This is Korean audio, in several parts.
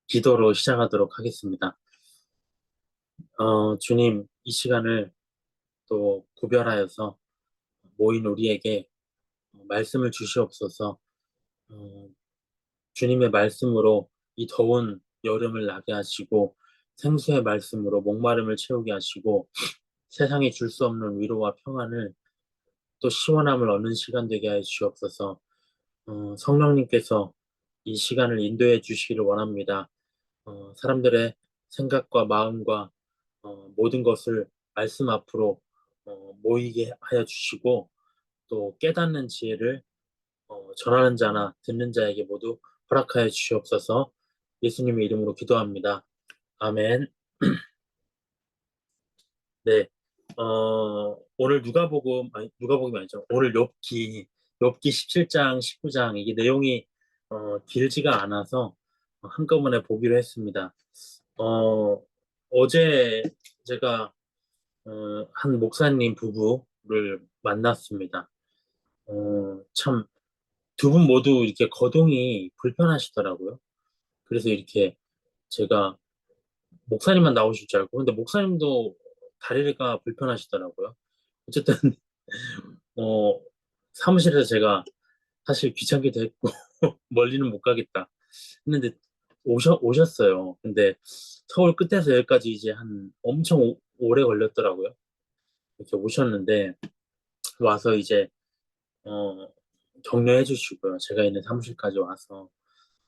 기도로 시작하도록 하겠습니다. 주님, 이 시간을 또 구별하여서 모인 우리에게 말씀을 주시옵소서. 어, 주님의 말씀으로 이 더운 여름을 나게 하시고 생수의 말씀으로 목마름을 채우게 하시고 세상에 줄 수 없는 위로와 평안을 또 시원함을 얻는 시간 되게 하여 주시옵소서. 성령님께서 이 시간을 인도해 주시기를 원합니다. 사람들의 생각과 마음과 모든 것을 말씀 앞으로 모이게 하여 주시고 또 깨닫는 지혜를 전하는 자나 듣는 자에게 모두 허락하여 주시옵소서. 예수님의 이름으로 기도합니다. 아멘. 네. 오늘 누가복음이 아니죠. 오늘 욥기 17장, 19장 이게 내용이 길지가 않아서 한꺼번에 보기로 했습니다. 어, 어제 제가 한 목사님 부부를 만났습니다. 참, 두 분 모두 이렇게 거동이 불편하시더라고요. 그래서 이렇게 제가 목사님만 나오실 줄 알고, 근데 목사님도 다리가 불편하시더라고요. 어쨌든, 어, 사무실에서 제가 사실 귀찮기도 했고, 멀리는 못 가겠다 했는데, 오셨어요. 근데 서울 끝에서 여기까지 이제 한 엄청 오래 걸렸더라고요. 이렇게 오셨는데, 와서 이제 어, 격려해 주시고요. 제가 있는 사무실까지 와서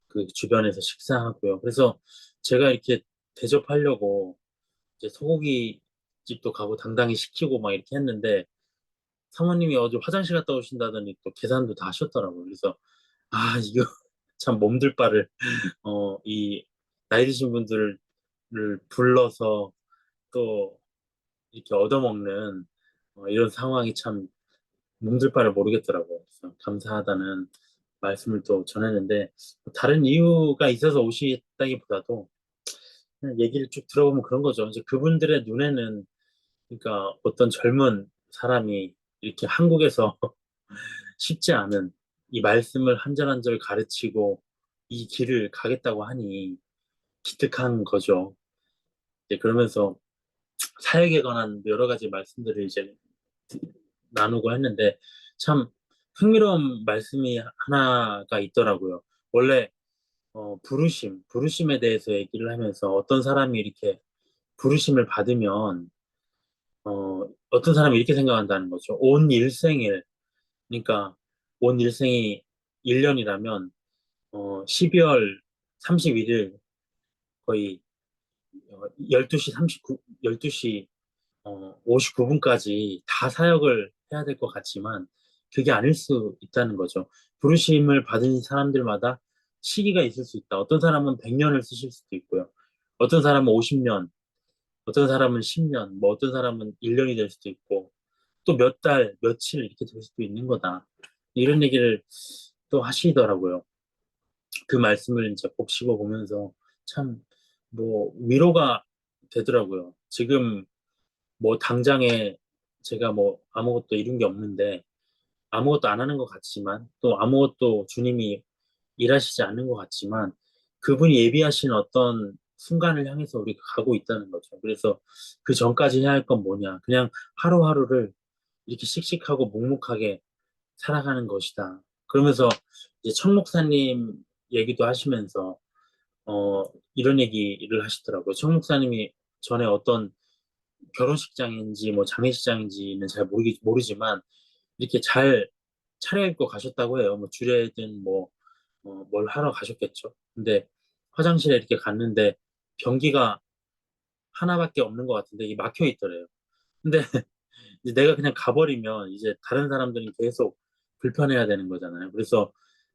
그 주변에서 식사하고요. 그래서 제가 이렇게 대접하려고 이제 소고기 집도 가고 당당히 시키고 막 이렇게 했는데 사모님이 어제 화장실 갔다 오신다더니 또 계산도 다 하셨더라고요. 그래서 아, 이거 참 몸둘 바를 이 나이 드신 분들을 불러서 또 이렇게 얻어먹는 이런 상황이 참 몸둘 바를 모르겠더라고요. 그래서 감사하다는 말씀을 또 전했는데 다른 이유가 있어서 오시다기보다도 그냥 얘기를 쭉 들어보면 그런 거죠. 이제 그분들의 눈에는 그러니까 어떤 젊은 사람이 이렇게 한국에서 쉽지 않은 이 말씀을 한 절 한 절 가르치고 이 길을 가겠다고 하니 기특한 거죠. 이제 그러면서 사역에 관한 여러 가지 말씀들을 이제 나누고 했는데 참 흥미로운 말씀이 하나가 있더라고요. 원래 부르심에 대해서 얘기를 하면서 어떤 사람이 이렇게 부르심을 받으면 어떤 사람이 이렇게 생각한다는 거죠. 온 일생을 그러니까 온 일생이 1년이라면 12월 31일 거의 12시 12시 59분까지 다 사역을 해야 될 것 같지만 그게 아닐 수 있다는 거죠. 부르심을 받은 사람들마다 시기가 있을 수 있다. 어떤 사람은 100년을 쓰실 수도 있고요. 어떤 사람은 50년, 어떤 사람은 10년, 뭐 어떤 사람은 1년이 될 수도 있고 또 몇 달, 며칠 이렇게 될 수도 있는 거다. 이런 얘기를 또 하시더라고요. 그 말씀을 이제 곱씹어 보면서 참 뭐 위로가 되더라고요. 지금 뭐 당장에 제가 뭐 아무것도 이룬 게 없는데 아무것도 안 하는 것 같지만 또 아무것도 주님이 일하시지 않는 것 같지만 그분이 예비하신 어떤 순간을 향해서 우리가 가고 있다는 거죠. 그래서 그 전까지 해야 할 건 뭐냐? 그냥 하루하루를 이렇게 씩씩하고 묵묵하게 살아가는 것이다. 그러면서 이제 천 목사님 얘기도 하시면서 어 이런 얘기를 하시더라고요. 천 목사님이 전에 어떤 결혼식장인지 뭐 장례식장인지는 잘 모르지만 이렇게 잘 차려입고 가셨다고 해요. 뭐 주례든 뭐 뭘 하러 가셨겠죠. 근데 화장실에 이렇게 갔는데 변기가 하나밖에 없는 것 같은데 이게 막혀 있더래요. 근데 이제 내가 그냥 가버리면 이제 다른 사람들은 계속 불편해야 되는 거잖아요. 그래서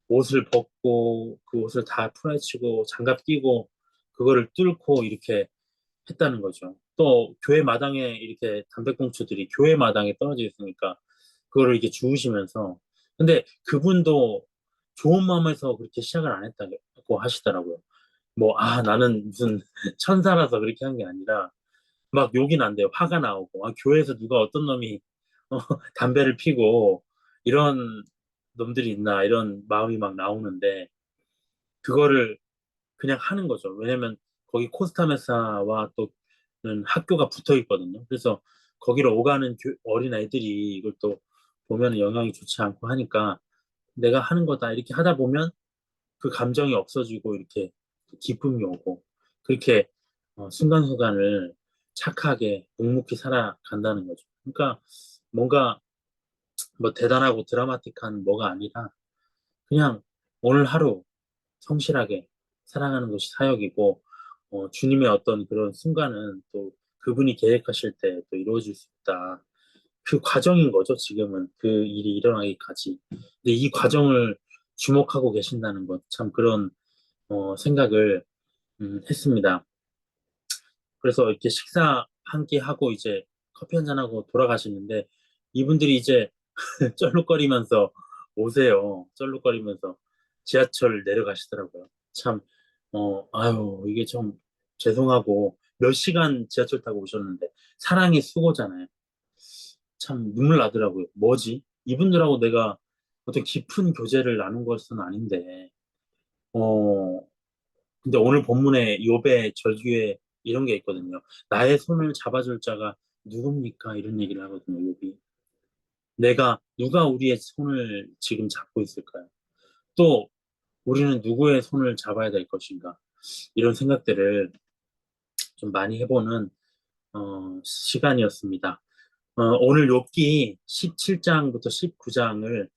옷을 벗고 그 옷을 다 풀어헤치고 장갑 끼고 그거를 뚫고 이렇게 했다는 거죠. 또 교회 마당에 이렇게 담배꽁초들이 교회 마당에 떨어져 있으니까 그거를 이렇게 주우시면서 근데 그분도 좋은 마음에서 그렇게 시작을 안 했다고 하시더라고요. 뭐, 아, 나는 무슨 천사라서 그렇게 한 게 아니라 막 욕이 난대요. 화가 나오고. 아, 교회에서 누가 어떤 놈이 어, 담배를 피고 이런 놈들이 있나 이런 마음이 막 나오는데 그거를 그냥 하는 거죠. 왜냐면 거기 코스타메사와 또는 학교가 붙어 있거든요. 그래서 거기로 오가는 어린 애들이 이걸 또 보면 영향이 좋지 않고 하니까 내가 하는 거다 이렇게 하다 보면 그 감정이 없어지고 이렇게 기쁨이 오고 그렇게 순간순간을 착하게 묵묵히 살아간다는 거죠. 그러니까 뭔가 뭐 대단하고 드라마틱한 뭐가 아니라 그냥 오늘 하루 성실하게 살아가는 것이 사역이고 주님의 어떤 그런 순간은 또 그분이 계획하실 때 또 이루어질 수 있다. 그 과정인 거죠, 지금은. 그 일이 일어나기까지. 근데 이 과정을 주목하고 계신다는 것, 참 그런 생각을 했습니다. 그래서 이렇게 식사 한 끼 하고 이제 커피 한 잔 하고 돌아가시는데 이분들이 이제 쩔룩거리면서 오세요. 쩔룩거리면서 지하철 내려가시더라고요. 참, 아유, 이게 좀 죄송하고 몇 시간 지하철 타고 오셨는데 사랑의 수고잖아요. 참 눈물 나더라고요. 뭐지? 이분들하고 내가 어떤 깊은 교제를 나눈 것은 아닌데, 어, 근데 오늘 본문에 욥의 절규에 이런 게 있거든요. 나의 손을 잡아줄 자가 누굽니까? 이런 얘기를 하거든요, 욥이. 누가 우리의 손을 지금 잡고 있을까요? 또 우리는 누구의 손을 잡아야 될 것인가? 이런 생각들을 좀 많이 해보는 시간이었습니다. 오늘 욥기 17장부터 19장을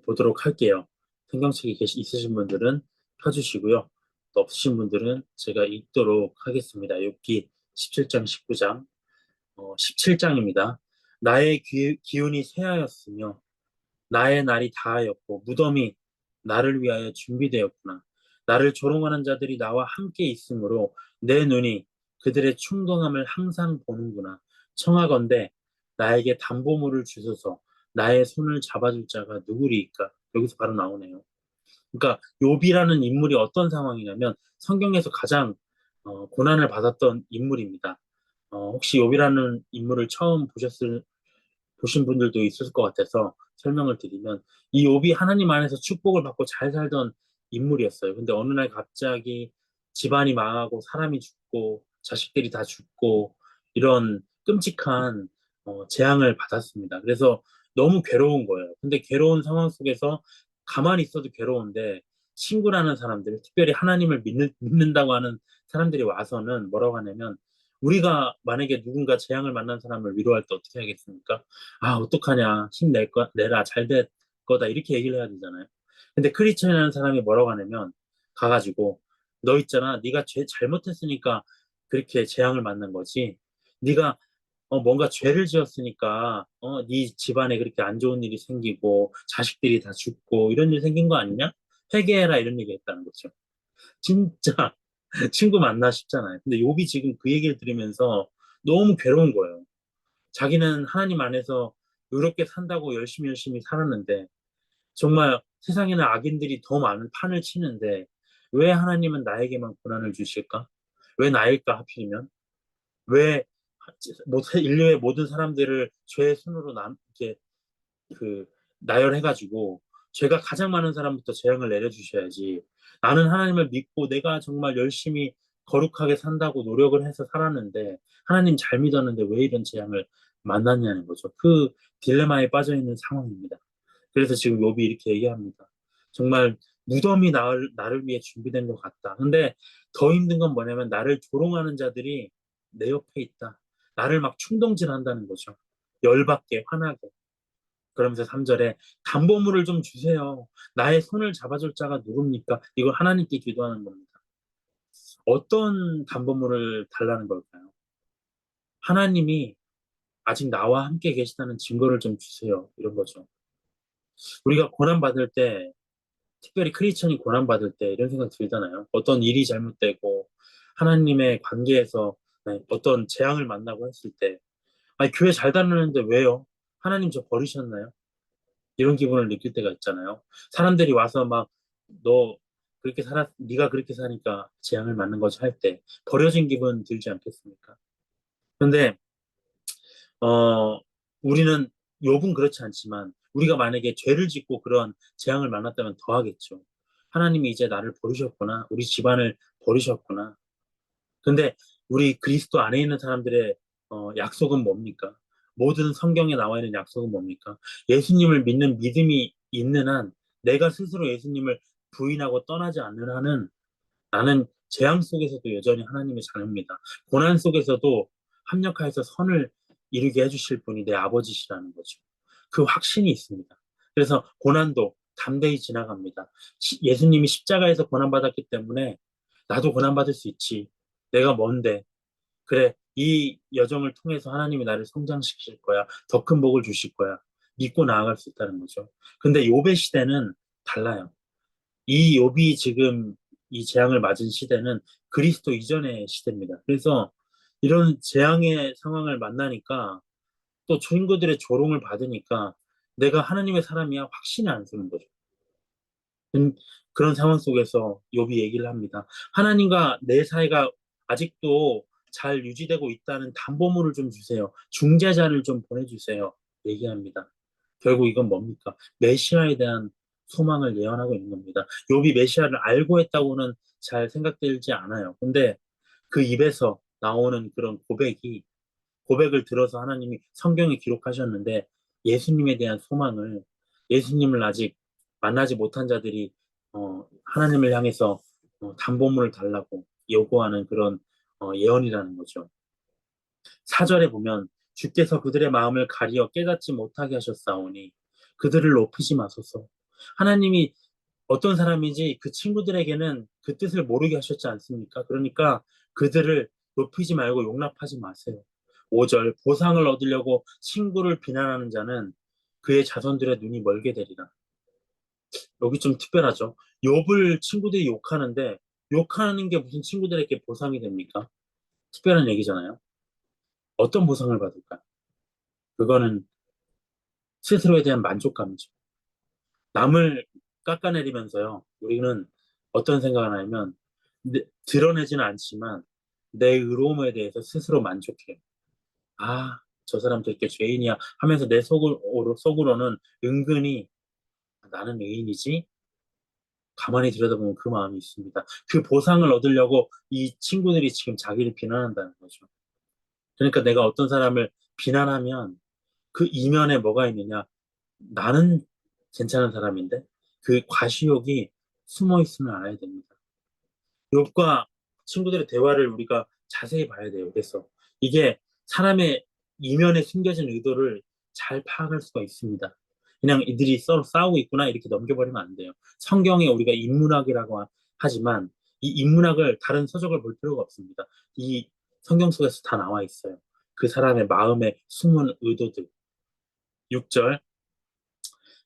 보도록 할게요. 성경책이 있으신 분들은 펴주시고요. 또 없으신 분들은 제가 읽도록 하겠습니다. 욥기 17장, 19장, 17장입니다. 나의 기운이 쇠하였으며 나의 날이 다하였고 무덤이 나를 위하여 준비되었구나. 나를 조롱하는 자들이 나와 함께 있으므로 내 눈이 그들의 충동함을 항상 보는구나. 청하건대 나에게 담보물을 주소서. 나의 손을 잡아줄 자가 누구리이까? 여기서 바로 나오네요. 그러니까 욥이라는 인물이 어떤 상황이냐면 성경에서 가장 고난을 받았던 인물입니다. 혹시 욥이라는 인물을 처음 보신 분들도 있을 것 같아서 설명을 드리면 이 욥이 하나님 안에서 축복을 받고 잘 살던 인물이었어요. 근데 어느 날 갑자기 집안이 망하고 사람이 죽고 자식들이 다 죽고 이런 끔찍한 재앙을 받았습니다. 그래서 너무 괴로운 거예요. 근데 괴로운 상황 속에서 가만히 있어도 괴로운데 친구라는 사람들, 특별히 하나님을 믿는다고 하는 사람들이 와서는 뭐라고 하냐면 우리가 만약에 누군가 재앙을 만난 사람을 위로할 때 어떻게 하겠습니까? 아, 어떡하냐. 내라. 잘 될 거다. 이렇게 얘기를 해야 되잖아요. 근데 크리스천이라는 사람이 뭐라고 하냐면 가가지고 너 있잖아. 네가 죄 잘못했으니까 그렇게 재앙을 만난 거지. 네가 뭔가 죄를 지었으니까 네 집안에 그렇게 안 좋은 일이 생기고 자식들이 다 죽고 이런 일 생긴 거 아니냐? 회개해라 이런 얘기 했다는 거죠. 진짜 친구 만나 싶잖아요. 근데 욥이 지금 그 얘기를 들으면서 너무 괴로운 거예요. 자기는 하나님 안에서 의롭게 산다고 열심히 살았는데 정말 세상에는 악인들이 더 많은 판을 치는데 왜 하나님은 나에게만 고난을 주실까? 왜 나일까 하필이면? 왜 인류의 모든 사람들을 죄의 손으로 이렇게 그 나열해가지고 죄가 가장 많은 사람부터 재앙을 내려주셔야지. 나는 하나님을 믿고 내가 정말 열심히 거룩하게 산다고 노력을 해서 살았는데 하나님 잘 믿었는데 왜 이런 재앙을 만났냐는 거죠. 그 딜레마에 빠져 있는 상황입니다. 그래서 지금 욥이 이렇게 얘기합니다. 정말 무덤이 나를 위해 준비된 것 같다. 근데 더 힘든 건 뭐냐면 나를 조롱하는 자들이 내 옆에 있다. 나를 막 충동질 한다는 거죠. 열받게, 화나게. 그러면서 3절에 담보물을 좀 주세요. 나의 손을 잡아줄 자가 누굽니까? 이걸 하나님께 기도하는 겁니다. 어떤 담보물을 달라는 걸까요? 하나님이 아직 나와 함께 계시다는 증거를 좀 주세요. 이런 거죠. 우리가 고난받을 때, 특별히 크리스천이 고난받을 때 이런 생각 들잖아요. 어떤 일이 잘못되고 하나님의 관계에서 어떤 재앙을 만나고 했을 때, 아니, 교회 잘 다니는데 왜요? 하나님 저 버리셨나요? 이런 기분을 느낄 때가 있잖아요. 사람들이 와서 막, 너 네가 그렇게 사니까 재앙을 맞는 거지 할 때, 버려진 기분 들지 않겠습니까? 근데, 어, 우리는, 욥은 그렇지 않지만, 우리가 만약에 죄를 짓고 그런 재앙을 만났다면 더 하겠죠. 하나님이 이제 나를 버리셨구나. 우리 집안을 버리셨구나. 근데 우리 그리스도 안에 있는 사람들의 약속은 뭡니까? 모든 성경에 나와 있는 약속은 뭡니까? 예수님을 믿는 믿음이 있는 한, 내가 스스로 예수님을 부인하고 떠나지 않는 한은 나는 재앙 속에서도 여전히 하나님의 자녀입니다. 고난 속에서도 합력하여서 선을 이루게 해주실 분이 내 아버지시라는 거죠. 그 확신이 있습니다. 그래서 고난도 담대히 지나갑니다. 예수님이 십자가에서 고난받았기 때문에 나도 고난받을 수 있지. 내가 뭔데? 그래, 이 여정을 통해서 하나님이 나를 성장시킬 거야. 더 큰 복을 주실 거야. 믿고 나아갈 수 있다는 거죠. 근데 욥의 시대는 달라요. 이 욥이 지금 이 재앙을 맞은 시대는 그리스도 이전의 시대입니다. 그래서 이런 재앙의 상황을 만나니까 또 친구들의 조롱을 받으니까 내가 하나님의 사람이야 확신이 안 드는 거죠. 음, 그런 상황 속에서 욥이 얘기를 합니다. 하나님과 내 사이가 아직도 잘 유지되고 있다는 담보물을 좀 주세요. 중재자를 좀 보내주세요. 얘기합니다. 결국 이건 뭡니까? 메시아에 대한 소망을 예언하고 있는 겁니다. 욥이 메시아를 알고 했다고는 잘 생각되지 않아요. 근데 그 입에서 나오는 그런 고백을 들어서 하나님이 성경에 기록하셨는데 예수님에 대한 소망을, 예수님을 아직 만나지 못한 자들이 하나님을 향해서 담보물을 달라고 요구하는 그런 예언이라는 거죠. 4절에 보면 주께서 그들의 마음을 가리어 깨닫지 못하게 하셨사오니 그들을 높이지 마소서. 하나님이 어떤 사람인지 그 친구들에게는 그 뜻을 모르게 하셨지 않습니까? 그러니까 그들을 높이지 말고 용납하지 마세요. 5절 보상을 얻으려고 친구를 비난하는 자는 그의 자손들의 눈이 멀게 되리라. 여기 좀 특별하죠. 욥을 친구들이 욕하는데 욕하는 게 무슨 친구들에게 보상이 됩니까? 특별한 얘기잖아요. 어떤 보상을 받을까? 그거는 스스로에 대한 만족감이죠. 남을 깎아내리면서요. 우리는 어떤 생각을 하냐면 드러내지는 않지만 내 의로움에 대해서 스스로 만족해요. 아, 저 사람 되게 죄인이야 하면서 내 속으로는 은근히 나는 의인이지? 가만히 들여다보면 그 마음이 있습니다. 그 보상을 얻으려고 이 친구들이 지금 자기를 비난한다는 거죠. 그러니까 내가 어떤 사람을 비난하면 그 이면에 뭐가 있느냐? 나는 괜찮은 사람인데 그 과시욕이 숨어 있으면 알아야 됩니다. 욥과 친구들의 대화를 우리가 자세히 봐야 돼요. 그래서 이게 사람의 이면에 숨겨진 의도를 잘 파악할 수가 있습니다. 그냥 이들이 서로 싸우고 있구나 이렇게 넘겨버리면 안 돼요. 성경에 우리가 인문학이라고 하지만 이 인문학을 다른 서적을 볼 필요가 없습니다. 이 성경 속에서 다 나와 있어요. 그 사람의 마음의 숨은 의도들. 6절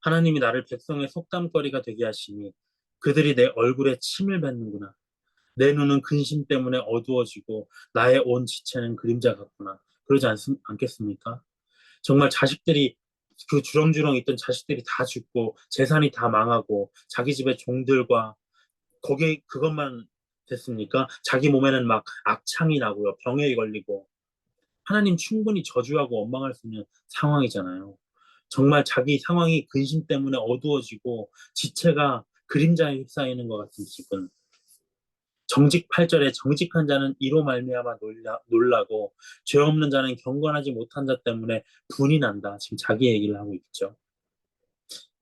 하나님이 나를 백성의 속담거리가 되게 하시니 그들이 내 얼굴에 침을 뱉는구나. 내 눈은 근심 때문에 어두워지고 나의 온 지체는 그림자 같구나. 그러지 않겠습니까? 정말 자식들이 그 주렁주렁 있던 자식들이 다 죽고 재산이 다 망하고 자기 집의 종들과 거기에 그것만 됐습니까? 자기 몸에는 막 악창이 나고요. 병에 걸리고 하나님 충분히 저주하고 원망할 수 있는 상황이잖아요. 정말 자기 상황이 근심 때문에 어두워지고 지체가 그림자에 휩싸이는 것 같은 기분. 정직 8절에 정직한 자는 이로 말미암아 놀라고 죄 없는 자는 경건하지 못한 자 때문에 분이 난다. 지금 자기 얘기를 하고 있죠.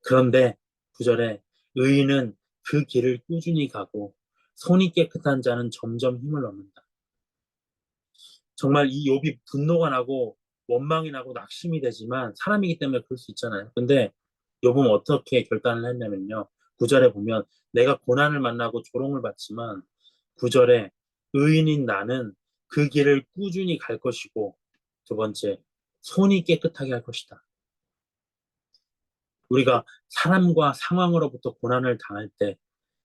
그런데 9절에 의인은 그 길을 꾸준히 가고 손이 깨끗한 자는 점점 힘을 얻는다. 정말 이 욥이 분노가 나고 원망이 나고 낙심이 되지만 사람이기 때문에 그럴 수 있잖아요. 근데 욥은 어떻게 결단을 했냐면요. 9절에 보면 내가 고난을 만나고 조롱을 받지만 9절에 의인인 나는 그 길을 꾸준히 갈 것이고 두 번째 손이 깨끗하게 할 것이다. 우리가 사람과 상황으로부터 고난을 당할 때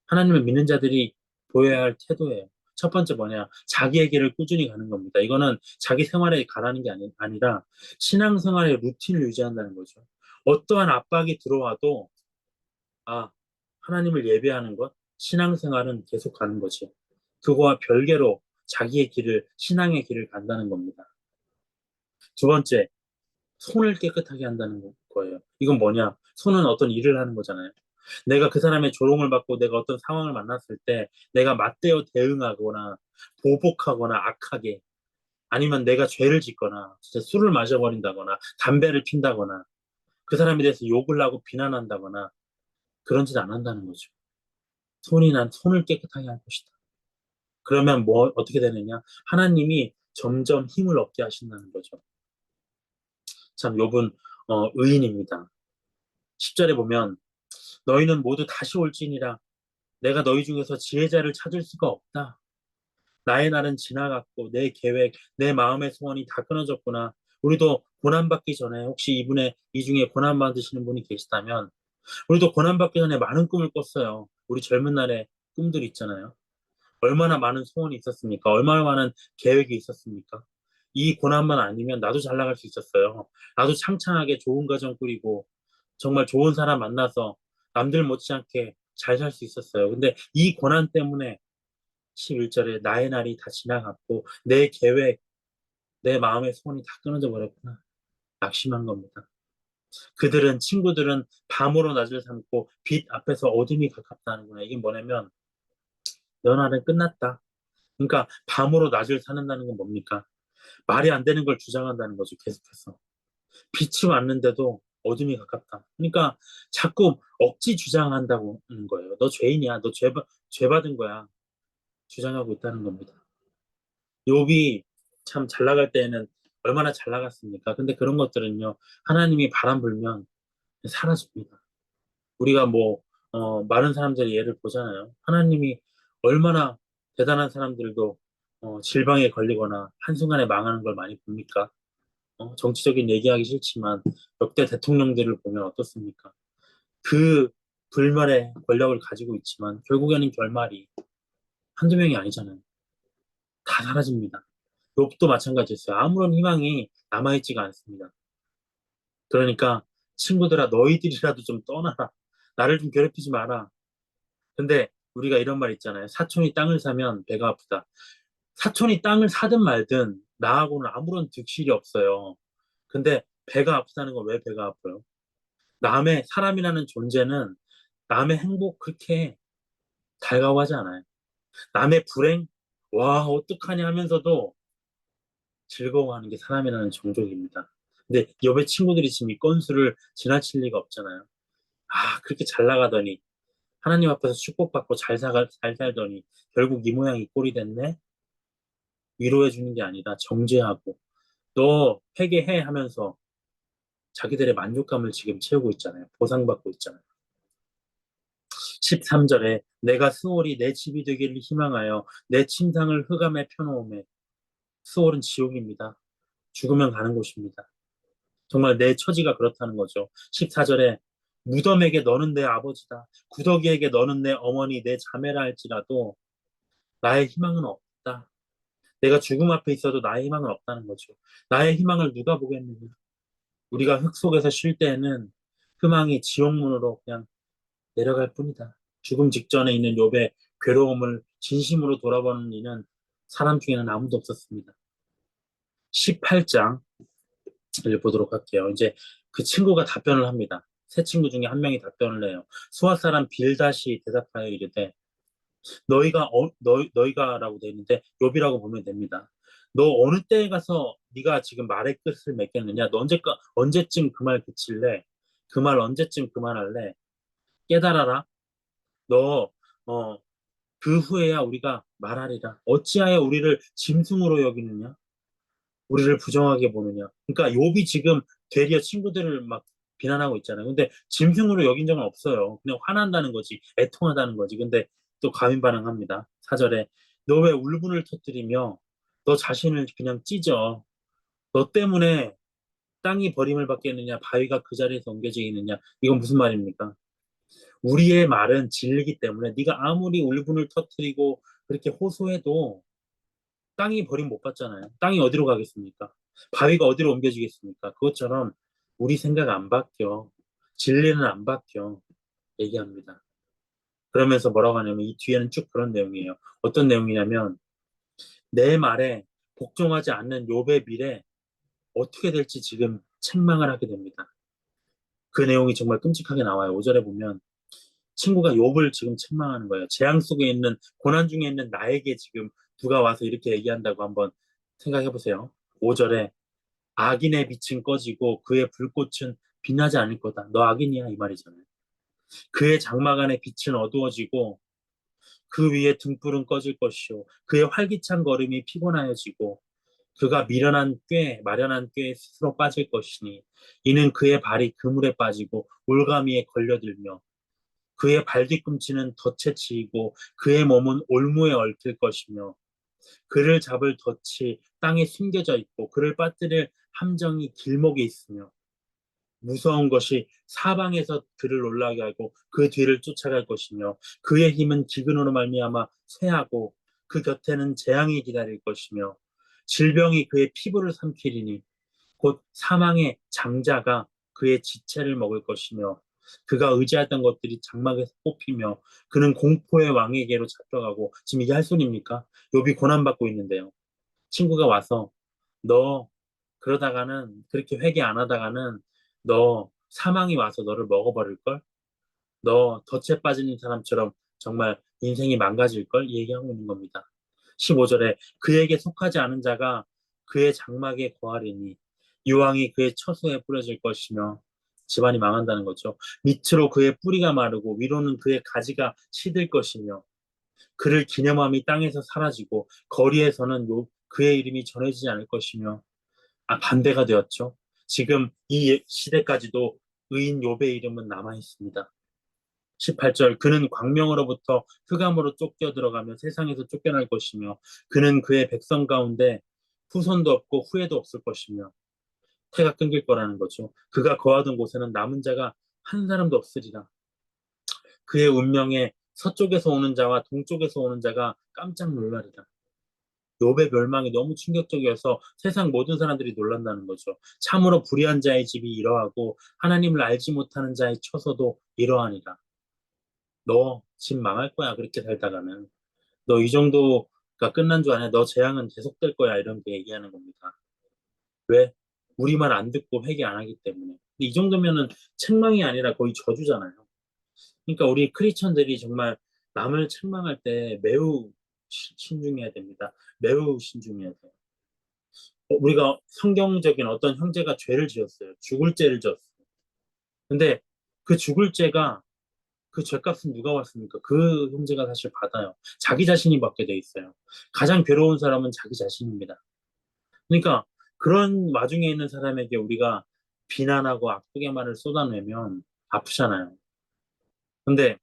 하나님을 믿는 자들이 보여야 할 태도예요. 첫 번째 뭐냐? 자기의 길을 꾸준히 가는 겁니다. 이거는 자기 생활에 가라는 게 아니라 신앙생활의 루틴을 유지한다는 거죠. 어떠한 압박이 들어와도 아, 하나님을 예배하는 것, 신앙생활은 계속 가는 거죠. 그거와 별개로 자기의 길을, 신앙의 길을 간다는 겁니다. 두 번째, 손을 깨끗하게 한다는 거예요. 이건 뭐냐? 손은 어떤 일을 하는 거잖아요. 내가 그 사람의 조롱을 받고 내가 어떤 상황을 만났을 때 내가 맞대어 대응하거나 보복하거나 악하게 아니면 내가 죄를 짓거나 진짜 술을 마셔버린다거나 담배를 핀다거나 그 사람에 대해서 욕을 하고 비난한다거나 그런 짓 안 한다는 거죠. 난 손을 깨끗하게 할 것이다. 그러면 뭐 어떻게 되느냐? 하나님이 점점 힘을 얻게 하신다는 거죠. 참 욥은 의인입니다. 10절에 보면 너희는 모두 다시 올지니라 내가 너희 중에서 지혜자를 찾을 수가 없다. 나의 날은 지나갔고 내 계획, 내 마음의 소원이 다 끊어졌구나. 우리도 고난받기 전에 혹시 이 중에 고난받으시는 분이 계시다면 우리도 고난받기 전에 많은 꿈을 꿨어요. 우리 젊은 날에 꿈들 있잖아요. 얼마나 많은 소원이 있었습니까? 얼마나 많은 계획이 있었습니까? 이 고난만 아니면 나도 잘 나갈 수 있었어요. 나도 창창하게 좋은 가정 꾸리고 정말 좋은 사람 만나서 남들 못지않게 잘 살 수 있었어요. 근데 이 고난 때문에 11절에 나의 날이 다 지나갔고 내 계획, 내 마음의 소원이 다 끊어져 버렸구나. 낙심한 겁니다. 친구들은 밤으로 낮을 삼고 빛 앞에서 어둠이 가깝다는구나. 이게 뭐냐면 너 날은 끝났다. 그러니까 밤으로 낮을 사는다는 건 뭡니까? 말이 안 되는 걸 주장한다는 거죠. 계속해서. 빛이 왔는데도 어둠이 가깝다. 그러니까 자꾸 억지 주장한다고 하는 거예요. 너 죄인이야. 너 죄 받은 거야. 주장하고 있다는 겁니다. 욥이 참 잘 나갈 때에는 얼마나 잘 나갔습니까? 근데 그런 것들은요. 하나님이 바람 불면 사라집니다. 우리가 많은 사람들의 예를 보잖아요. 하나님이 얼마나 대단한 사람들도 질병에 걸리거나 한순간에 망하는 걸 많이 봅니까? 정치적인 얘기하기 싫지만 역대 대통령들을 보면 어떻습니까? 그 불멸의 권력을 가지고 있지만 결국에는 결말이 한두 명이 아니잖아요. 다 사라집니다. 욥도 마찬가지였어요. 아무런 희망이 남아있지가 않습니다. 그러니까 친구들아 너희들이라도 좀 떠나라. 나를 좀 괴롭히지 마라. 근데 우리가 이런 말 있잖아요. 사촌이 땅을 사면 배가 아프다. 사촌이 땅을 사든 말든 나하고는 아무런 득실이 없어요. 근데 배가 아프다는 건 왜 배가 아파요? 남의 사람이라는 존재는 남의 행복 그렇게 달가워하지 않아요. 남의 불행, 와, 어떡하냐 하면서도 즐거워하는 게 사람이라는 종족입니다. 근데 옆에 친구들이 지금 이 건수를 지나칠 리가 없잖아요. 아, 그렇게 잘 나가더니 하나님 앞에서 축복받고 잘 살더니 결국 이 모양 이 꼴이 됐네? 위로해 주는 게 아니다. 정죄하고 너 회개해 하면서 자기들의 만족감을 지금 채우고 있잖아요. 보상받고 있잖아요. 13절에 내가 스올이 내 집이 되기를 희망하여 내 침상을 흑암에 펴놓음에 스올은 지옥입니다. 죽으면 가는 곳입니다. 정말 내 처지가 그렇다는 거죠. 14절에 무덤에게 너는 내 아버지다. 구더기에게 너는 내 어머니, 내 자매라 할지라도 나의 희망은 없다. 내가 죽음 앞에 있어도 나의 희망은 없다는 거죠. 나의 희망을 누가 보겠느냐. 우리가 흙 속에서 쉴 때에는 희망이 지옥문으로 그냥 내려갈 뿐이다. 죽음 직전에 있는 욥의 괴로움을 진심으로 돌아보는 이는 사람 중에는 아무도 없었습니다. 18장을 보도록 할게요. 이제 그 친구가 답변을 합니다. 세 친구 중에 한 명이 답변을 해요. 수아 사람 빌다시 대답하여 이르되 너희가라고 돼 있는데 욥이라고 보면 됩니다. 너 어느 때에 가서 네가 지금 말의 끝을 맺겠느냐? 너 언제쯤 그 말 그칠래? 그 말 언제쯤 그만할래? 깨달아라. 너 어, 그 후에야 우리가 말하리라. 어찌하여 우리를 짐승으로 여기느냐? 우리를 부정하게 보느냐? 그러니까 욥이 지금 되려 친구들을 막 비난하고 있잖아요. 근데 짐승으로 여긴 적은 없어요. 그냥 화난다는 거지, 애통하다는 거지. 근데 또 과민 반응합니다. 4절에 너 왜 울분을 터뜨리며 너 자신을 그냥 찢어? 너 때문에 땅이 버림을 받겠느냐? 바위가 그 자리에서 옮겨지겠느냐? 이건 무슨 말입니까? 우리의 말은 진리기 때문에 네가 아무리 울분을 터뜨리고 그렇게 호소해도 땅이 버림 못 받잖아요. 땅이 어디로 가겠습니까? 바위가 어디로 옮겨지겠습니까? 그것처럼 우리 생각 안 바뀌어. 진리는 안 바뀌어. 얘기합니다. 그러면서 뭐라고 하냐면 이 뒤에는 쭉 그런 내용이에요. 어떤 내용이냐면 내 말에 복종하지 않는 욥의 미래 어떻게 될지 지금 책망을 하게 됩니다. 그 내용이 정말 끔찍하게 나와요. 5절에 보면 친구가 욥을 지금 책망하는 거예요. 재앙 속에 있는 고난 중에 있는 나에게 지금 누가 와서 이렇게 얘기한다고 한번 생각해 보세요. 5절에 악인의 빛은 꺼지고 그의 불꽃은 빛나지 않을 거다. 너 악인이야 이 말이잖아요. 그의 장막 안에 빛은 어두워지고 그 위에 등불은 꺼질 것이요 그의 활기찬 걸음이 피곤하여지고 그가 마련한 꾀에 스스로 빠질 것이니 이는 그의 발이 그물에 빠지고 올가미에 걸려들며 그의 발뒤꿈치는 덫에 치이고 그의 몸은 올무에 얽힐 것이며 그를 잡을 덫이 땅에 숨겨져 있고 그를 빠뜨릴 함정이 길목에 있으며 무서운 것이 사방에서 그를 올라가게 하고 그 뒤를 쫓아갈 것이며 그의 힘은 기근으로 말미암아 쇠하고 그 곁에는 재앙이 기다릴 것이며 질병이 그의 피부를 삼키리니 곧 사망의 장자가 그의 지체를 먹을 것이며 그가 의지하던 것들이 장막에서 뽑히며 그는 공포의 왕에게로 잡혀가고 지금 이게 할 소리입니까? 욥이 고난받고 있는데요. 친구가 와서 너 그러다가는 그렇게 회개 안 하다가는 너 사망이 와서 너를 먹어버릴걸? 너 덫에 빠지는 사람처럼 정말 인생이 망가질걸? 이 얘기하고 있는 겁니다. 15절에 그에게 속하지 않은 자가 그의 장막에 거하리니 유황이 그의 처소에 뿌려질 것이며 집안이 망한다는 거죠. 밑으로 그의 뿌리가 마르고 위로는 그의 가지가 시들 것이며 그를 기념함이 땅에서 사라지고 거리에서는 그의 이름이 전해지지 않을 것이며 반대가 되었죠. 지금 이 시대까지도 의인 욥의 이름은 남아 있습니다. 18절 그는 광명으로부터 흑암으로 쫓겨 들어가며 세상에서 쫓겨날 것이며 그는 그의 백성 가운데 후손도 없고 후회도 없을 것이며 태가 끊길 거라는 거죠. 그가 거하던 곳에는 남은 자가 한 사람도 없으리라. 그의 운명에 서쪽에서 오는 자와 동쪽에서 오는 자가 깜짝 놀라리라. 욥의 멸망이 너무 충격적이어서 세상 모든 사람들이 놀란다는 거죠. 참으로 불의한 자의 집이 이러하고 하나님을 알지 못하는 자의 처소도 이러하니라. 너 집 망할 거야 그렇게 살다가는. 너 이 정도가 끝난 줄 아냐? 너 재앙은 계속될 거야 이렇게 얘기하는 겁니다. 왜? 우리 말 안 듣고 회개 안 하기 때문에. 근데 이 정도면은 책망이 아니라 거의 저주잖아요. 그러니까 우리 크리스천들이 정말 남을 책망할 때 매우 신중해야 됩니다. 매우 신중해야 돼요. 우리가 성경적인 어떤 형제가 죄를 지었어요. 죽을 죄를 지었어요. 근데 그 죽을 죄가 그 죄값은 누가 왔습니까? 그 형제가 사실 받아요. 자기 자신이 받게 돼 있어요. 가장 괴로운 사람은 자기 자신입니다. 그러니까 그런 와중에 있는 사람에게 우리가 비난하고 악독의 말을 쏟아내면 아프잖아요. 근데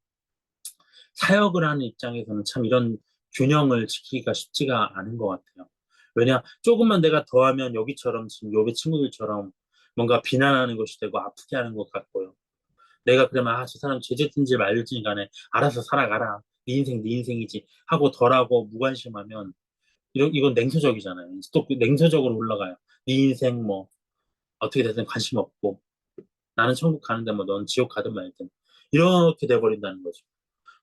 사역을 하는 입장에서는 참 이런 균형을 지키기가 쉽지가 않은 것 같아요. 왜냐, 조금만 내가 더하면 여기처럼 지금 요배 친구들처럼 뭔가 비난하는 것이 되고 아프게 하는 것 같고요. 내가 그러면 저 사람 죄짓든지 말든지 간에 알아서 살아가라. 네 인생 네 인생이지 하고 덜하고 무관심하면 이건 냉소적이잖아요. 또그 냉소적으로 올라가요. 네 인생 뭐 어떻게 되든 관심 없고 나는 천국 가는데 뭐 넌 지옥 가든 말든 이렇게 돼버린다는 거죠.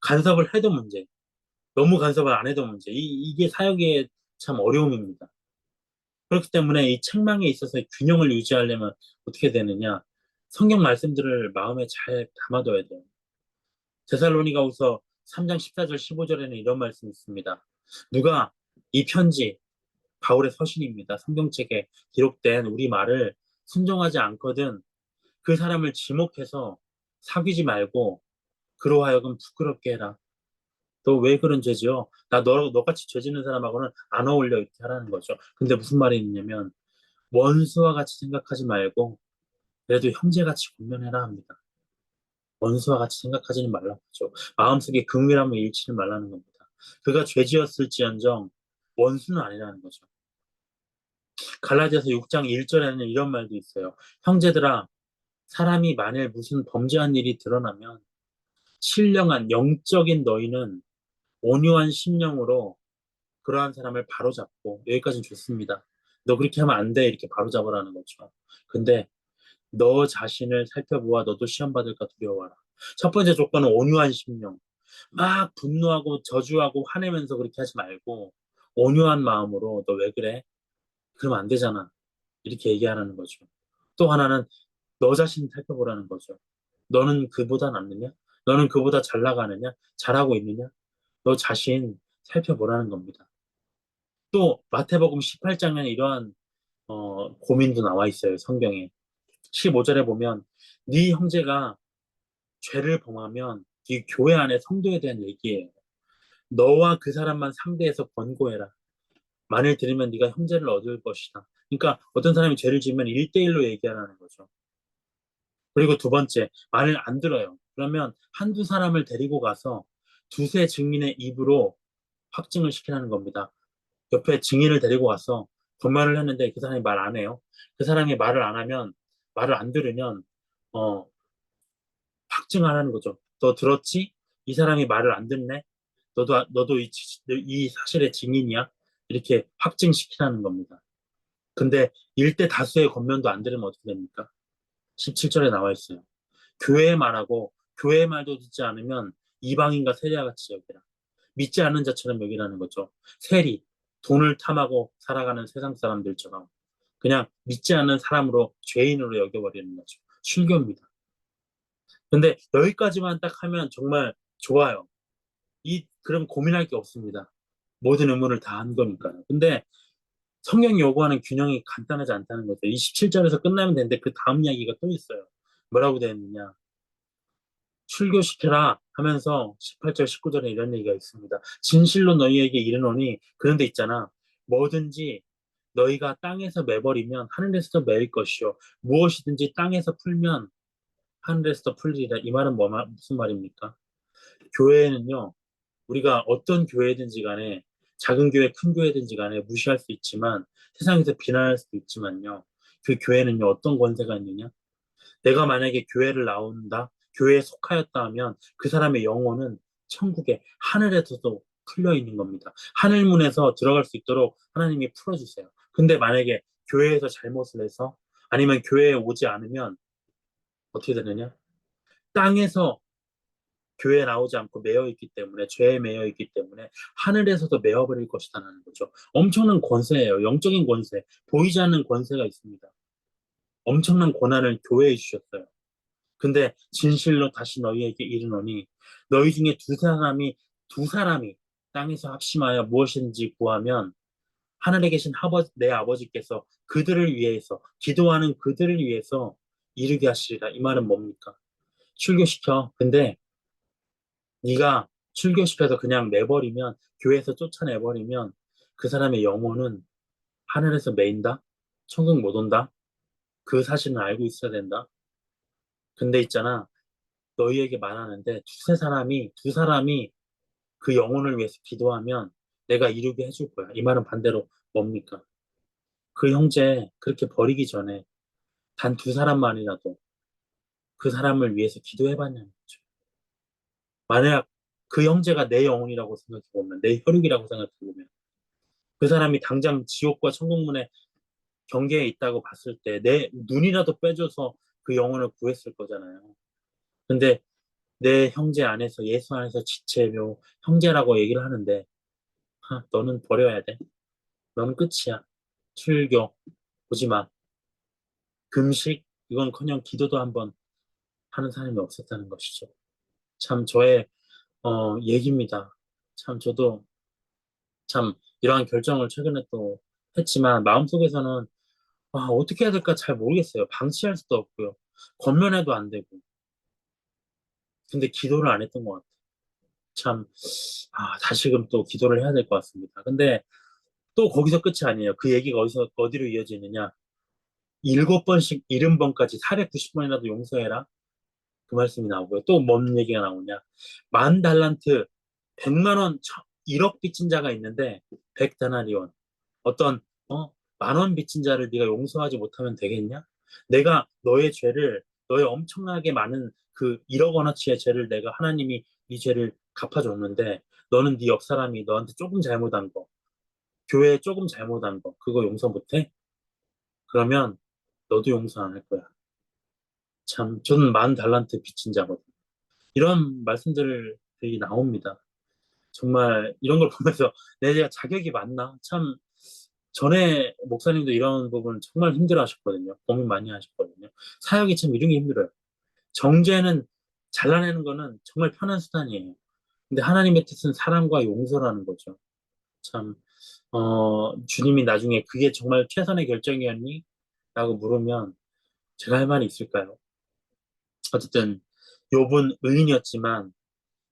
간섭을 해도 문제. 너무 간섭을 안 해도 문제. 이게 사역의 참 어려움입니다. 그렇기 때문에 이 책망에 있어서 균형을 유지하려면 어떻게 되느냐? 성경 말씀들을 마음에 잘 담아둬야 돼요. 데살로니가후서 3장 14절 15절에는 이런 말씀이 있습니다. 누가 이 편지 바울의 서신입니다. 성경책에 기록된 우리 말을 순종하지 않거든 그 사람을 지목해서 사귀지 말고 그로 하여금 부끄럽게 해라. 너 왜 그런 죄지요? 너같이 죄 짓는 사람하고는 안 어울려 이렇게 하라는 거죠. 근데 무슨 말이 있냐면 원수와 같이 생각하지 말고 그래도 형제같이 권면해라 합니다. 원수와 같이 생각하지는 말라고 하죠. 마음속에 긍휼함을 잃지는 말라는 겁니다. 그가 죄지었을지언정 원수는 아니라는 거죠. 갈라디아서 6장 1절에는 이런 말도 있어요. 형제들아 사람이 만일 무슨 범죄한 일이 드러나면 신령한 영적인 너희는 온유한 심령으로 그러한 사람을 바로잡고 여기까지는 좋습니다. 너 그렇게 하면 안 돼. 이렇게 바로잡으라는 거죠. 근데 너 자신을 살펴보아 너도 시험 받을까 두려워하라. 첫 번째 조건은 온유한 심령. 막 분노하고 저주하고 화내면서 그렇게 하지 말고 온유한 마음으로 너 왜 그래? 그러면 안 되잖아. 이렇게 얘기하라는 거죠. 또 하나는 너 자신 살펴보라는 거죠. 너는 그보다 낫느냐? 너는 그보다 잘 나가느냐? 잘하고 있느냐? 너 자신 살펴보라는 겁니다. 또 마태복음 18장에는 이러한 고민도 나와 있어요. 성경에. 15절에 보면 네 형제가 죄를 범하면 이 교회 안에 성도에 대한 얘기예요. 너와 그 사람만 상대해서 권고해라. 만일 들으면 네가 형제를 얻을 것이다. 그러니까 어떤 사람이 죄를 지으면 1대1로 얘기하라는 거죠. 그리고 두 번째, 말을 안 들어요. 그러면 한두 사람을 데리고 가서 두세 증인의 입으로 확증을 시키라는 겁니다. 옆에 증인을 데리고 와서 변말을 했는데 그 사람이 말 안 해요. 그 사람이 말을 안 하면, 말을 안 들으면, 어, 확증하라는 거죠. 너 들었지? 이 사람이 말을 안 듣네? 너도 이 사실의 증인이야? 이렇게 확증시키라는 겁니다. 근데 일대 다수의 권면도 안 들으면 어떻게 됩니까? 17절에 나와 있어요. 교회의 말하고 교회의 말도 듣지 않으면 이방인과 세리와 같이 여기라. 믿지 않는 자처럼 여기라는 거죠. 세리, 돈을 탐하고 살아가는 세상 사람들처럼 그냥 믿지 않는 사람으로 죄인으로 여겨버리는 거죠. 출교입니다. 근데 여기까지만 딱 하면 정말 좋아요. 그럼 고민할 게 없습니다. 모든 의무를 다 한 거니까요. 근데 성경이 요구하는 균형이 간단하지 않다는 거죠. 27절에서 끝나면 되는데 그 다음 이야기가 또 있어요. 뭐라고 되어 있느냐. 출교시켜라 하면서 18절, 19절에 이런 얘기가 있습니다. 진실로 너희에게 이르노니 그런데 있잖아. 뭐든지 너희가 땅에서 매버리면 하늘에서도 매일 것이요. 무엇이든지 땅에서 풀면 하늘에서도 풀리리라. 이 말은 무슨 말입니까? 교회는요. 우리가 어떤 교회든지 간에 작은 교회, 큰 교회든지 간에 무시할 수 있지만 세상에서 비난할 수도 있지만요. 그 교회는요. 어떤 권세가 있느냐? 내가 만약에 교회를 나온다, 교회에 속하였다 하면 그 사람의 영혼은 천국의 하늘에서도 풀려 있는 겁니다. 하늘문에서 들어갈 수 있도록 하나님이 풀어주세요. 근데 만약에 교회에서 잘못을 해서 아니면 교회에 오지 않으면 어떻게 되느냐? 땅에서 교회에 나오지 않고 매여 있기 때문에 죄에 매여 있기 때문에 하늘에서도 매어버릴 것이다라는 거죠. 엄청난 권세예요. 영적인 권세, 보이지 않는 권세가 있습니다. 엄청난 권한을 교회에 주셨어요. 근데 진실로 다시 너희에게 이르노니 너희 중에 두 사람이 땅에서 합심하여 무엇인지 구하면 하늘에 계신 내 아버지께서 그들을 위해서 기도하는 그들을 위해서 이루게 하시리라. 이 말은 뭡니까? 출교시켜. 근데 네가 출교시켜서 그냥 내버리면 교회에서 쫓아내버리면 그 사람의 영혼은 하늘에서 메인다. 천국 못 온다. 그 사실은 알고 있어야 된다. 근데 있잖아. 너희에게 말하는데 두 사람이 그 영혼을 위해서 기도하면 내가 이루게 해줄 거야. 이 말은 반대로 뭡니까? 그 형제 그렇게 버리기 전에 단 두 사람만이라도 그 사람을 위해서 기도해봤냐는 거죠. 만약 그 형제가 내 영혼이라고 생각해보면, 내 혈육이라고 생각해보면, 그 사람이 당장 지옥과 천국문에 경계에 있다고 봤을 때 내 눈이라도 빼줘서 그 영혼을 구했을 거잖아요. 근데 내 형제 안에서 예수 안에서 지체며 형제라고 얘기를 하는데 너는 버려야 돼. 너는 끝이야. 출교 오지 마. 금식 이건커녕 기도도 한번 하는 사람이 없었다는 것이죠. 참 저의 얘기입니다. 참 저도 참 이러한 결정을 최근에 또 했지만 마음속에서는 어떻게 해야 될까 잘 모르겠어요. 방치할 수도 없고요. 권면해도 안 되고. 근데 기도를 안 했던 것 같아요. 참 다시금 또 기도를 해야 될 것 같습니다. 근데 또 거기서 끝이 아니에요. 그 얘기가 어디로 이어지느냐. 7번씩 70번까지 490번이라도 용서해라. 그 말씀이 나오고요. 또 뭔 얘기가 나오냐. 10,000달란트, 100만 원, 1억 빚진 자가 있는데 100데나리온. 어떤 10,000원 빚진 자를 네가 용서하지 못하면 되겠냐? 내가 너의 엄청나게 많은 그 1억 원어치의 죄를 내가 하나님이 네 죄를 갚아줬는데 너는 네 옆 사람이 너한테 조금 잘못한 거, 교회에 조금 잘못한 거, 그거 용서 못해? 그러면 너도 용서 안 할 거야. 참, 저는 10,000달란트 빚진 자거든. 이런 말씀들이 나옵니다. 정말 이런 걸 보면서 내가 자격이 맞나? 참 전에 목사님도 이런 부분 정말 힘들어 하셨거든요. 고민 많이 하셨거든요. 사역이 참 이루기 힘들어요. 정죄는 잘라내는 거는 정말 편한 수단이에요. 근데 하나님의 뜻은 사랑과 용서라는 거죠. 참, 주님이 나중에 그게 정말 최선의 결정이었니? 라고 물으면 제가 할 말이 있을까요? 어쨌든 욥은 의인이었지만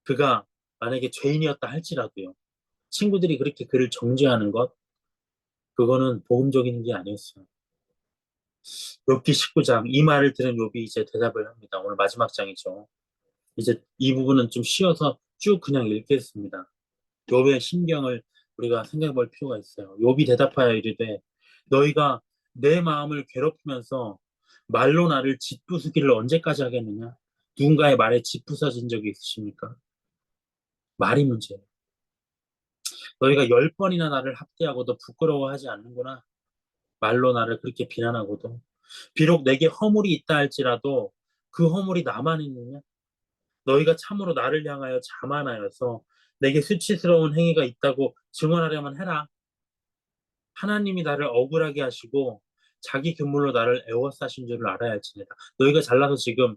그가 만약에 죄인이었다 할지라도요. 친구들이 그렇게 그를 정죄하는 것, 그거는 복음적인 게 아니었어요. 욥기 19장 이 말을 들은 욥이 이제 대답을 합니다. 오늘 마지막 장이죠. 이제 이 부분은 좀 쉬어서 쭉 그냥 읽겠습니다. 욥의 심경을 우리가 생각해 볼 필요가 있어요. 욥이 대답하여 이르되 너희가 내 마음을 괴롭히면서 말로 나를 짓부수기를 언제까지 하겠느냐? 누군가의 말에 짓부서진 적이 있으십니까? 말이 문제예요. 너희가 10번이나 나를 학대하고도 부끄러워하지 않는구나. 말로 나를 그렇게 비난하고도. 비록 내게 허물이 있다 할지라도 그 허물이 나만 있느냐? 너희가 참으로 나를 향하여 자만하여서 내게 수치스러운 행위가 있다고 증언하려면 해라. 하나님이 나를 억울하게 하시고 자기 금물로 나를 애워싸신 줄을 알아야 할지니라. 너희가 잘나서 지금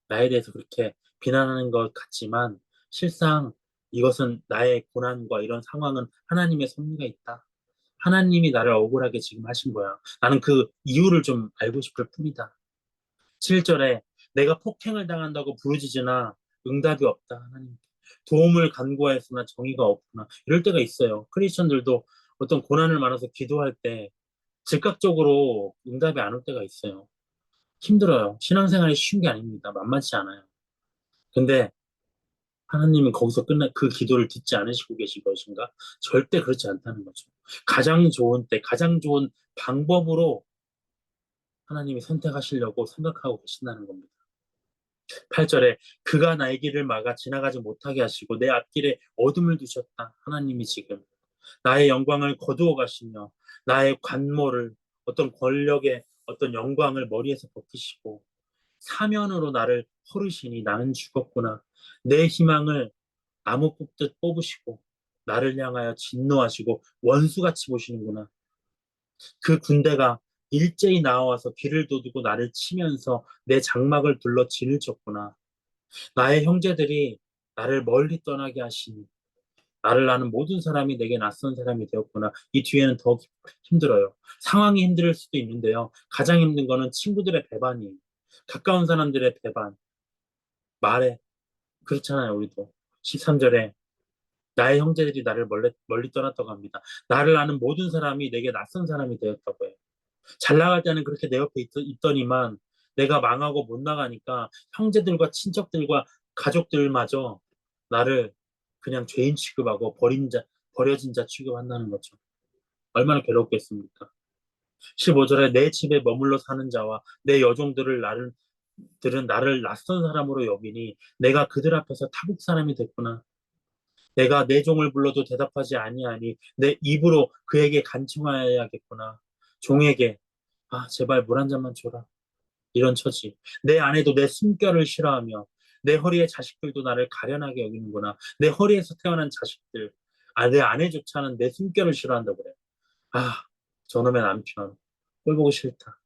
나에 대해서 그렇게 비난하는 것 같지만 실상 이것은 나의 고난과 이런 상황은 하나님의 섭리가 있다. 하나님이 나를 억울하게 지금 하신 거야. 나는 그 이유를 좀 알고 싶을 뿐이다. 7절에 내가 폭행을 당한다고 부르짖으나 응답이 없다. 하나님. 도움을 간구하였으나 정의가 없구나. 이럴 때가 있어요. 크리스천들도 어떤 고난을 만나서 기도할 때 즉각적으로 응답이 안 올 때가 있어요. 힘들어요. 신앙생활이 쉬운 게 아닙니다. 만만치 않아요. 근데 하나님은 거기서 끝나 그 기도를 듣지 않으시고 계신 것인가? 절대 그렇지 않다는 거죠. 가장 좋은 때, 가장 좋은 방법으로 하나님이 선택하시려고 생각하고 계신다는 겁니다. 8절에 그가 나의 길을 막아 지나가지 못하게 하시고 내 앞길에 어둠을 두셨다. 하나님이 지금 나의 영광을 거두어 가시며 나의 관모를 어떤 권력의 어떤 영광을 머리에서 벗기시고 사면으로 나를 허르시니 나는 죽었구나. 내 희망을 나무 뽑듯 뽑으시고 나를 향하여 진노하시고 원수같이 보시는구나. 그 군대가 일제히 나와서 길을 도두고 나를 치면서 내 장막을 둘러 진을 쳤구나. 나의 형제들이 나를 멀리 떠나게 하시니 나를 아는 모든 사람이 내게 낯선 사람이 되었구나. 이 뒤에는 더 힘들어요. 상황이 힘들 수도 있는데요. 가장 힘든 거는 친구들의 배반이에요. 가까운 사람들의 배반. 말에 그렇잖아요. 우리도. 13절에 나의 형제들이 나를 멀리 떠났다고 합니다. 나를 아는 모든 사람이 내게 낯선 사람이 되었다고 해요. 잘 나갈 때는 그렇게 내 옆에 있더니만 내가 망하고 못 나가니까 형제들과 친척들과 가족들마저 나를 그냥 죄인 취급하고 버려진 자 취급한다는 거죠. 얼마나 괴롭겠습니까? 15절에 내 집에 머물러 사는 자와 내 여종들을 들은 나를 낯선 사람으로 여기니 내가 그들 앞에서 타국 사람이 됐구나. 내가 내 종을 불러도 대답하지 아니하니 내 입으로 그에게 간청하여야겠구나. 종에게 제발 물 한 잔만 줘라. 이런 처지. 내 아내도 내 숨결을 싫어하며 내 허리의 자식들도 나를 가련하게 여기는구나. 내 허리에서 태어난 자식들. 내 아내조차는 내 숨결을 싫어한다고 그래. 아, 저놈의 남편. 꼴 보기 싫다.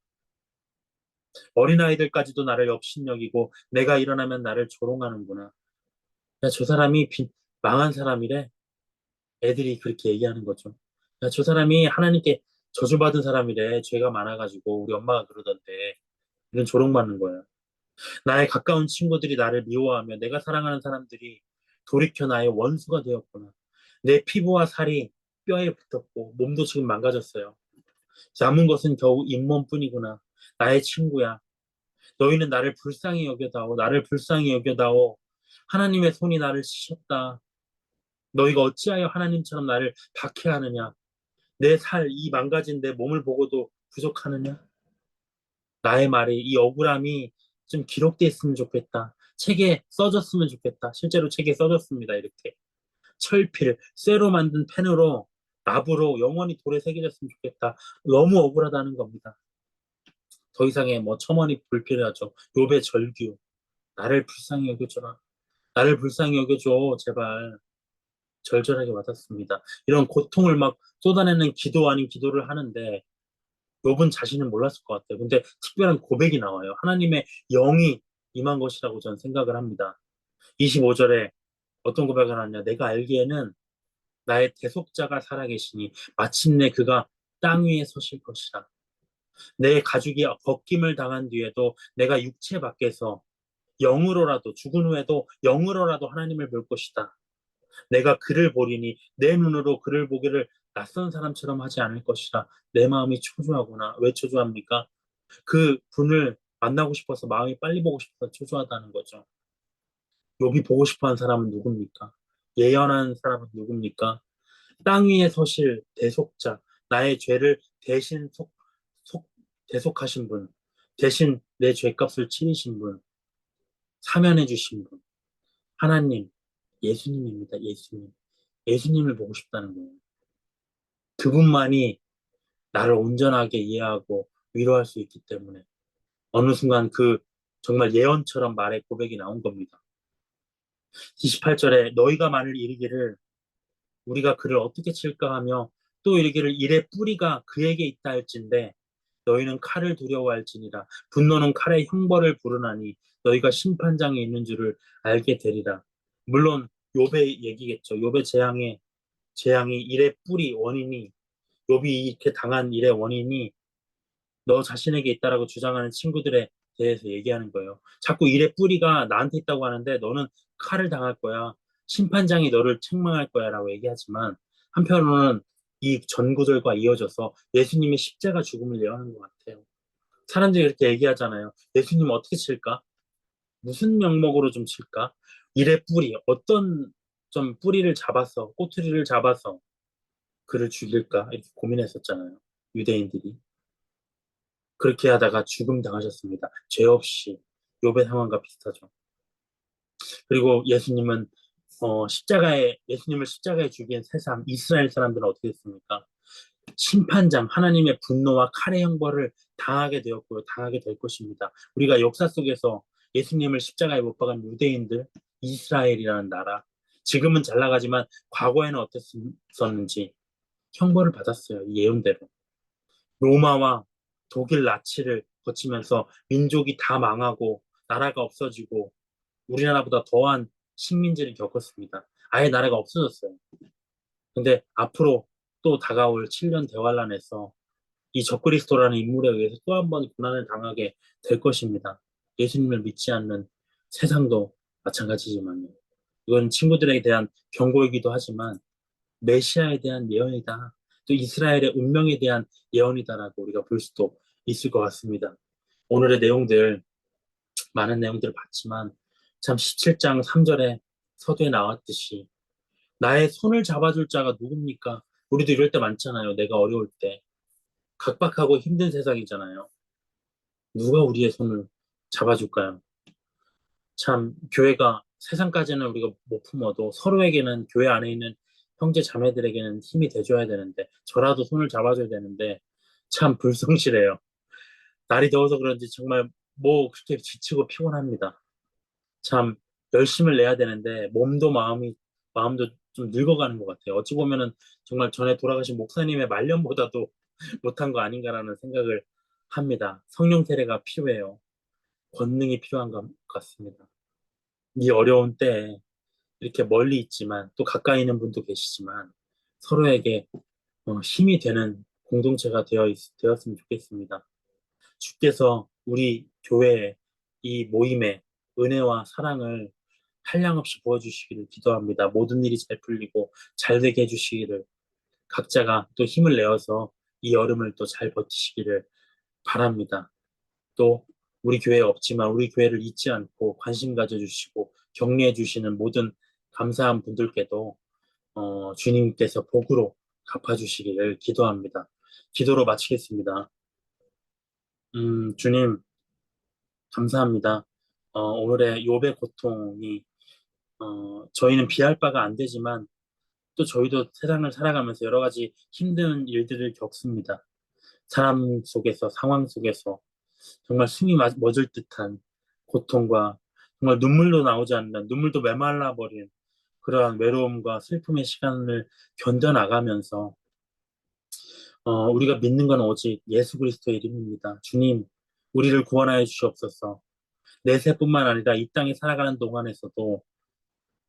어린아이들까지도 나를 업신여기고 내가 일어나면 나를 조롱하는구나. 야, 저 사람이 망한 사람이래. 애들이 그렇게 얘기하는 거죠. 야, 저 사람이 하나님께 저주받은 사람이래. 죄가 많아가지고 우리 엄마가 그러던데. 이런 조롱받는 거예요. 나의 가까운 친구들이 나를 미워하며 내가 사랑하는 사람들이 돌이켜 나의 원수가 되었구나. 내 피부와 살이 뼈에 붙었고 몸도 지금 망가졌어요. 남은 것은 겨우 잇몸뿐이구나. 나의 친구야. 너희는 나를 불쌍히 여겨다오. 나를 불쌍히 여겨다오. 하나님의 손이 나를 치셨다. 너희가 어찌하여 하나님처럼 나를 박해하느냐. 내 이 망가진 내 몸을 보고도 부족하느냐. 나의 말이 이 억울함이 좀 기록돼 있으면 좋겠다. 책에 써졌으면 좋겠다. 실제로 책에 써졌습니다. 이렇게 철필, 쇠로 만든 펜으로 납으로 영원히 돌에 새겨졌으면 좋겠다. 너무 억울하다는 겁니다. 더 이상의 뭐 첨언이 불필요하죠. 욥의 절규. 나를 불쌍히 여겨줘라. 나를 불쌍히 여겨줘. 제발. 절절하게 와닿습니다. 이런 고통을 막 쏟아내는 기도 아닌 기도를 하는데 욥은 자신은 몰랐을 것 같아요. 근데 특별한 고백이 나와요. 하나님의 영이 임한 것이라고 저는 생각을 합니다. 25절에 어떤 고백을 하냐. 내가 알기에는 나의 대속자가 살아계시니 마침내 그가 땅 위에 서실 것이라. 내 가죽이 벗김을 당한 뒤에도 내가 육체 밖에서 영으로라도 죽은 후에도 영으로라도 하나님을 볼 것이다. 내가 그를 보리니 내 눈으로 그를 보기를 낯선 사람처럼 하지 않을 것이라. 내 마음이 초조하구나. 왜 초조합니까? 그 분을 만나고 싶어서 마음이 빨리 보고 싶어서 초조하다는 거죠. 욥이 보고 싶어하는 사람은 누굽니까? 예언하는 사람은 누굽니까? 땅 위에 서실 대속자, 나의 죄를 대신 속, 대속하신 분, 대신 내 죄값을 치르신 분, 사면해 주신 분, 하나님, 예수님입니다. 예수님. 예수님을 보고 싶다는 거예요. 그분만이 나를 온전하게 이해하고 위로할 수 있기 때문에 어느 순간 그 정말 예언처럼 말의 고백이 나온 겁니다. 28절에 너희가 만일 이르기를 우리가 그를 어떻게 칠까 하며 또 이르기를 이의 뿌리가 그에게 있다 할진대 너희는 칼을 두려워할지니라 분노는 칼의 형벌을 부르나니 너희가 심판장에 있는 줄을 알게 되리라. 물론 욥의 얘기겠죠. 욥의 재앙이 일의 뿌리 원인이 욥이 이렇게 당한 일의 원인이 너 자신에게 있다라고 주장하는 친구들에 대해서 얘기하는 거예요. 자꾸 일의 뿌리가 나한테 있다고 하는데 너는 칼을 당할 거야. 심판장이 너를 책망할 거야 라고 얘기하지만 한편으로는 이 전구들과 이어져서 예수님의 십자가 죽음을 예언하는 것 같아요. 사람들이 이렇게 얘기하잖아요. 예수님 어떻게 칠까? 무슨 명목으로 좀 칠까? 일의 뿌리, 어떤 좀 뿌리를 잡아서, 꼬투리를 잡아서 그를 죽일까? 이렇게 고민했었잖아요. 유대인들이. 그렇게 하다가 죽음 당하셨습니다. 죄 없이 욥의 상황과 비슷하죠. 그리고 예수님을 십자가에 죽인 세상 이스라엘 사람들은 어떻게 됐습니까? 심판장 하나님의 분노와 칼의 형벌을 당하게 되었고요. 당하게 될 것입니다. 우리가 역사 속에서 예수님을 십자가에 못 박은 유대인들, 이스라엘이라는 나라, 지금은 잘 나가지만 과거에는 어땠었는지 형벌을 받았어요. 이 예언대로. 로마와 독일 나치를 거치면서 민족이 다 망하고 나라가 없어지고 우리나라보다 더한 식민지를 겪었습니다. 아예 나라가 없어졌어요. 근데 앞으로 또 다가올 7년 대환란에서 이 적그리스도라는 인물에 의해서 또 한 번 고난을 당하게 될 것입니다. 예수님을 믿지 않는 세상도 마찬가지지만요. 이건 친구들에 대한 경고이기도 하지만 메시아에 대한 예언이다. 또 이스라엘의 운명에 대한 예언이다라고 우리가 볼 수도 있을 것 같습니다. 오늘의 내용들, 많은 내용들을 봤지만 참 17장 3절에 서두에 나왔듯이 나의 손을 잡아줄 자가 누굽니까? 우리도 이럴 때 많잖아요. 내가 어려울 때. 각박하고 힘든 세상이잖아요. 누가 우리의 손을 잡아줄까요? 참 교회가 세상까지는 우리가 못 품어도 서로에게는 교회 안에 있는 형제 자매들에게는 힘이 돼줘야 되는데 저라도 손을 잡아줘야 되는데 참 불성실해요. 날이 더워서 그런지 정말 뭐 그렇게 지치고 피곤합니다. 참 열심을 내야 되는데 마음도 좀 늙어가는 것 같아요. 어찌 보면은 정말 전에 돌아가신 목사님의 말년보다도 못한 거 아닌가라는 생각을 합니다. 성령 세례가 필요해요. 권능이 필요한 것 같습니다. 이 어려운 때에 이렇게 멀리 있지만 또 가까이 있는 분도 계시지만 서로에게 힘이 되는 공동체가 되었으면 좋겠습니다. 주께서 우리 교회의 이 모임에 은혜와 사랑을 한량없이 부어주시기를 기도합니다. 모든 일이 잘 풀리고 잘 되게 해주시기를 각자가 또 힘을 내어서 이 여름을 또 잘 버티시기를 바랍니다. 또 우리 교회에 없지만 우리 교회를 잊지 않고 관심 가져주시고 격려해 주시는 모든 감사한 분들께도 주님께서 복으로 갚아주시기를 기도합니다. 기도로 마치겠습니다. 주님 감사합니다. 오늘의 욥의 고통이 저희는 비할 바가 안 되지만 또 저희도 세상을 살아가면서 여러 가지 힘든 일들을 겪습니다. 사람 속에서 상황 속에서 정말 숨이 멎을 듯한 고통과 정말 눈물도 나오지 않는 눈물도 메말라 버린 그러한 외로움과 슬픔의 시간을 견뎌나가면서 우리가 믿는 건 오직 예수 그리스도의 이름입니다. 주님, 우리를 구원하여 주시옵소서. 내세뿐만 아니라 이 땅에 살아가는 동안에서도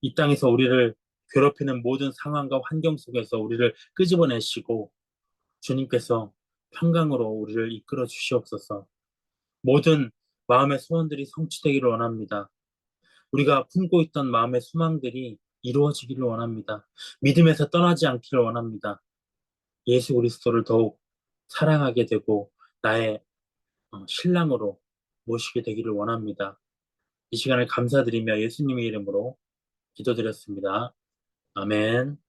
이 땅에서 우리를 괴롭히는 모든 상황과 환경 속에서 우리를 끄집어내시고 주님께서 평강으로 우리를 이끌어 주시옵소서. 모든 마음의 소원들이 성취되기를 원합니다. 우리가 품고 있던 마음의 소망들이 이루어지기를 원합니다. 믿음에서 떠나지 않기를 원합니다. 예수 그리스도를 더욱 사랑하게 되고 나의 신랑으로 모시게 되기를 원합니다. 이 시간을 감사드리며 예수님의 이름으로 기도드렸습니다. 아멘.